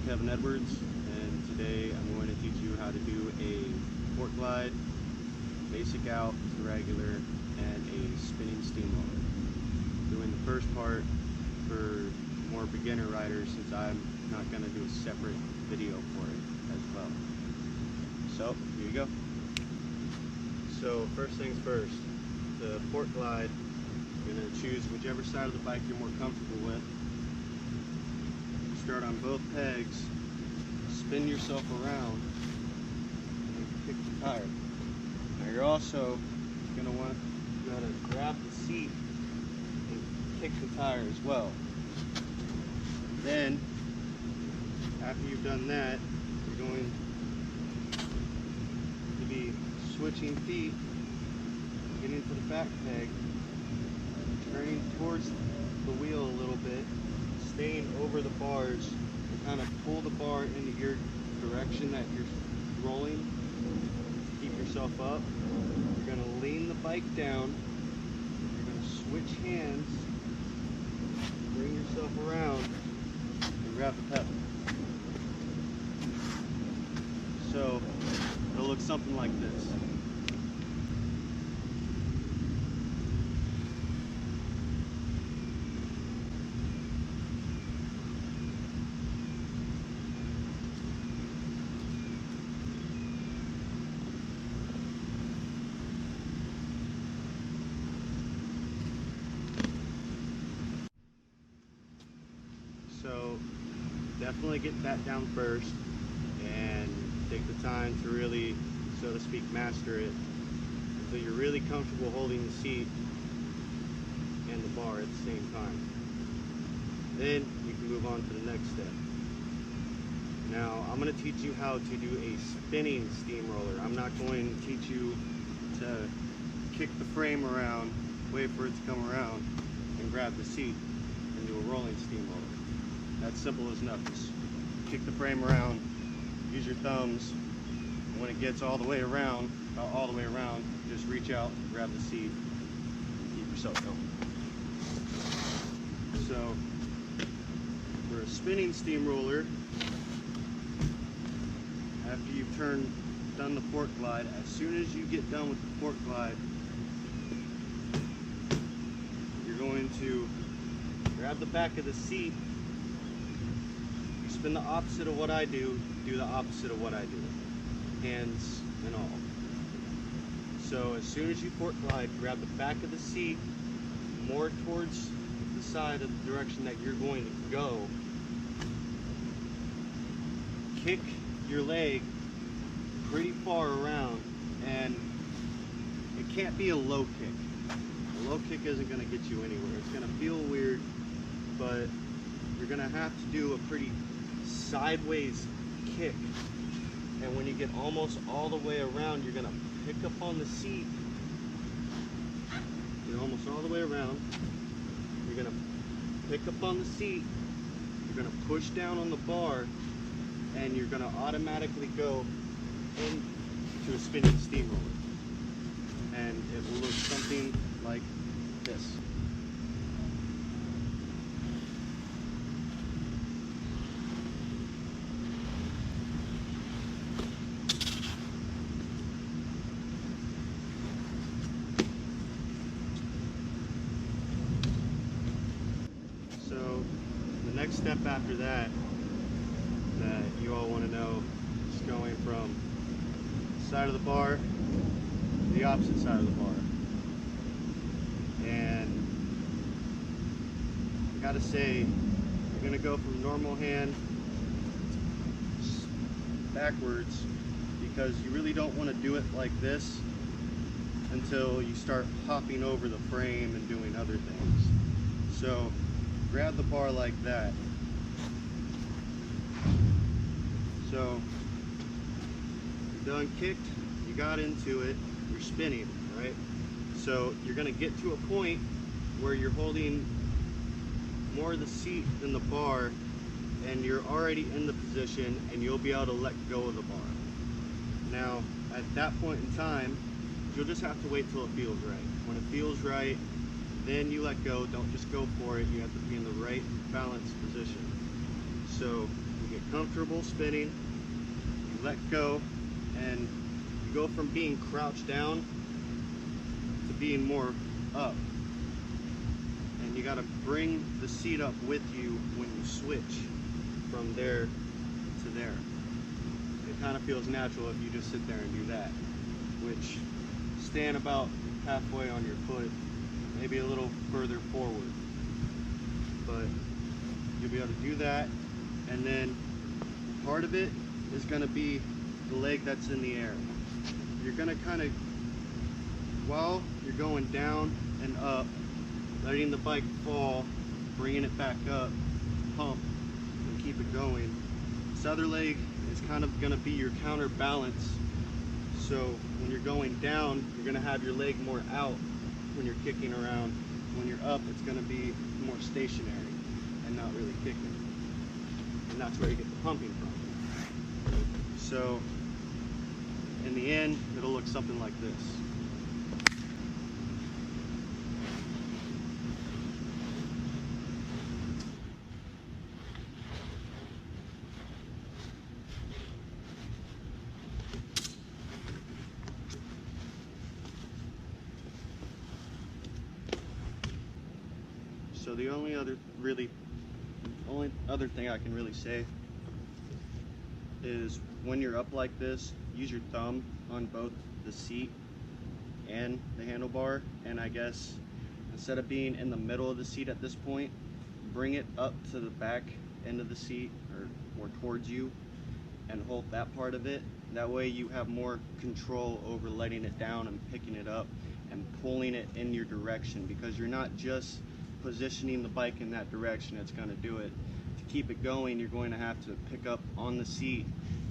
and today I'm going to teach you how to do a ForkGlide, basic out to regular, and a spinning steamroller. Doing the first part for more beginner riders, since I'm not going to do a separate video for it as well. So here you go. So first things first, the ForkGlide, you're going to choose whichever side of the bike you're more comfortable with. Start on both pegs, spin yourself around, and kick the tire. Now you're also going to want to grab the seat and kick the tire as well. Then, after you've done that, you're going to be switching feet, getting to the back peg, turning towards the wheel a little bit, staying over the bars, and kind of pull the bar into your direction that you're rolling to keep yourself up. You're going to lean the bike down, you're going to switch hands, bring yourself around, and grab the pedal. So it'll look something like this. So definitely get that down first and take the time to really, so to speak, master it until you're really comfortable holding the seat and the bar at the same time. Then you can move on to the next step. Now I'm going to teach you how to do a spinning steamroller. I'm not going to teach you to kick the frame around, wait for it to come around, and grab the seat and do a rolling steamroller. That's simple as enough. Just kick the frame around, use your thumbs, and when it gets all the way around, just reach out, grab the seat, and keep yourself going. So, for a spinning steamroller, after you've done the ForkGlide, as soon as you get done with the ForkGlide, you're going to grab the back of the seat, spin the opposite of what I do the opposite of what I do, hands and all. So as soon as you ForkGlide, grab the back of the seat more towards the side of the direction that you're going to go. Kick your leg pretty far around, and it can't be a low kick. A low kick isn't going to get you anywhere. It's going to feel weird, but you're going to have to do a pretty sideways kick, and when you get almost all the way around, you're going to pick up on the seat. Get almost all the way around, you're going to pick up on the seat, you're going to push down on the bar, and you're going to automatically go into a spinning steamroller, and it will look something like this. So the next step after that you all want to know is going from the side of the bar to the opposite side of the bar. And I gotta say, you're gonna go from normal hand backwards, because you really don't want to do it like this until you start hopping over the frame and doing other things. So grab the bar like that. So you're done kicked, you got into it, you're spinning, right? So you're going to get to a point where you're holding more of the seat than the bar, and you're already in the position, and you'll be able to let go of the bar. Now at that point in time, you'll just have to wait till it feels right. When it feels right, then you let go. Don't just go for it. You have to be in the right balanced position. So you get comfortable spinning, you let go, and you go from being crouched down to being more up. And you gotta bring the seat up with you when you switch from there to there. It kind of feels natural if you just sit there and do that, which stand about halfway on your foot, maybe a little further forward. But you'll be able to do that, and then part of it is gonna be the leg that's in the air. You're gonna kind of, while you're going down and up, letting the bike fall, bringing it back up, pump, and keep it going. This other leg is kind of gonna be your counterbalance. So when you're going down, you're gonna have your leg more out when you're kicking around. When you're up, it's gonna be more stationary and not really kicking. And that's where you get the pumping from. So in the end, it'll look something like this. So the only other thing I can really say is when you're up like this, use your thumb on both the seat and the handlebar, and I guess instead of being in the middle of the seat at this point, bring it up to the back end of the seat or more towards you and hold that part of it. That way you have more control over letting it down and picking it up and pulling it in your direction, because you're not just positioning the bike in that direction that's going to do it. To keep it going, you're going to have to pick up on the seat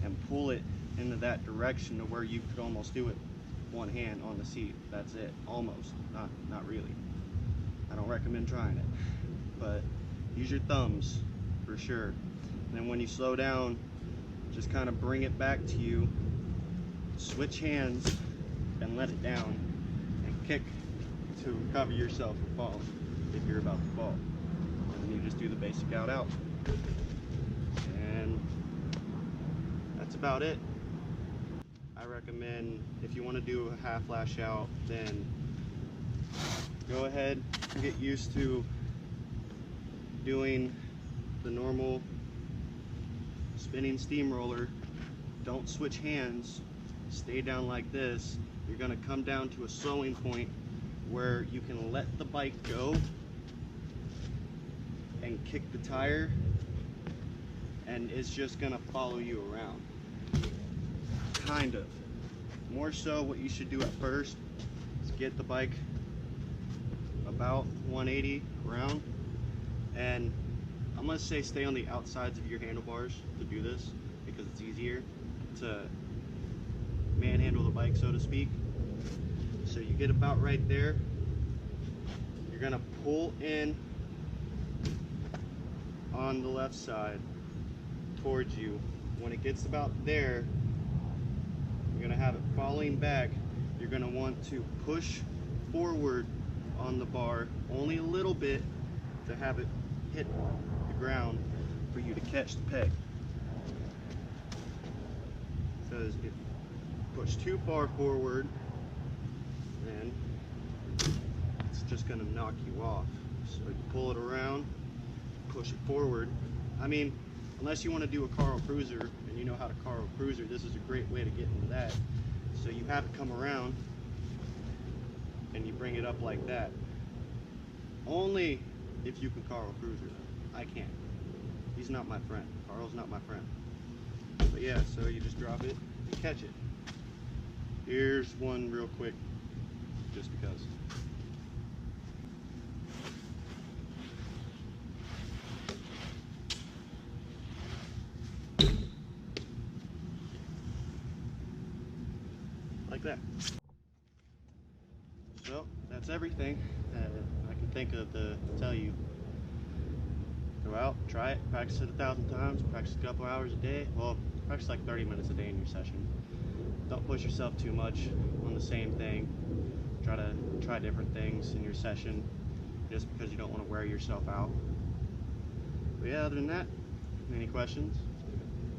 and pull it into that direction to where you could almost do it one hand on the seat. That's it, almost, not really. I don't recommend trying it, but use your thumbs for sure. And then when you slow down, just kind of bring it back to you, switch hands and let it down and kick to recover yourself from falling if you're about to fall. And then you just do the basic out. And that's about it. I recommend, if you want to do a half lash out, then go ahead and get used to doing the normal spinning steamroller. Don't switch hands, stay down like this. You're going to come down to a slowing point where you can let the bike go and kick the tire, and it's just gonna follow you around. Kind of. More so, what you should do at first is get the bike about 180 around, and I'm gonna say stay on the outsides of your handlebars to do this, because it's easier to manhandle the bike, so to speak. So you get about right there, you're gonna pull in on the left side towards you. When it gets about there, you're gonna have it falling back. You're gonna want to push forward on the bar only a little bit to have it hit the ground for you to catch the peg. Because if you push too far forward, then it's just gonna knock you off. So you pull it around, push it forward. I mean, unless you want to do a Carl Cruiser and you know how to Carl Cruiser, this is a great way to get into that. So you have it come around and you bring it up like that. Only if you can Carl Cruiser. I can't. He's not my friend. Carl's not my friend. But yeah, so you just drop it and catch it. Here's one real quick, just because. Like that. So that's everything I can think of to tell you. Go out, try it, practice it 1,000 times, practice a couple hours a day. Well, practice like 30 minutes a day in your session. Don't push yourself too much on the same thing. Try to try different things in your session, just because you don't want to wear yourself out. But yeah, other than that, any questions?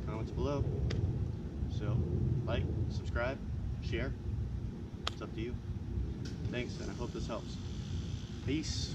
comments below. So, like, subscribe, share. It's up to you. Thanks, and I hope this helps. Peace.